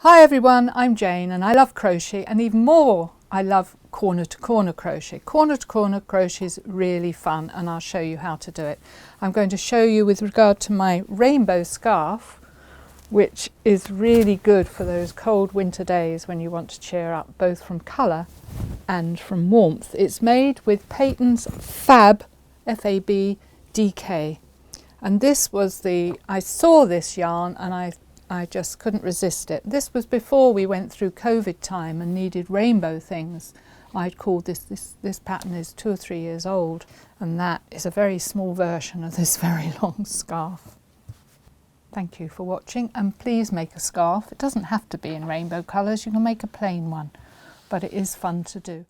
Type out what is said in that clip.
Hi everyone, I'm Jane and I love crochet, and even more I love corner to corner crochet. Corner to corner crochet is really fun and I'll show you how to do it. I'm going to show you with regard to my rainbow scarf, which is really good for those cold winter days when you want to cheer up both from colour and from warmth. It's made with Patons Fab, F-A-B, DK. And this was I saw this yarn and I just couldn't resist it. This was before we went through COVID time and needed rainbow things. I'd called this pattern is 2 or 3 years old, and that is a very small version of this very long scarf. Thank you for watching, and please make a scarf. It doesn't have to be in rainbow colours, you can make a plain one, but it is fun to do.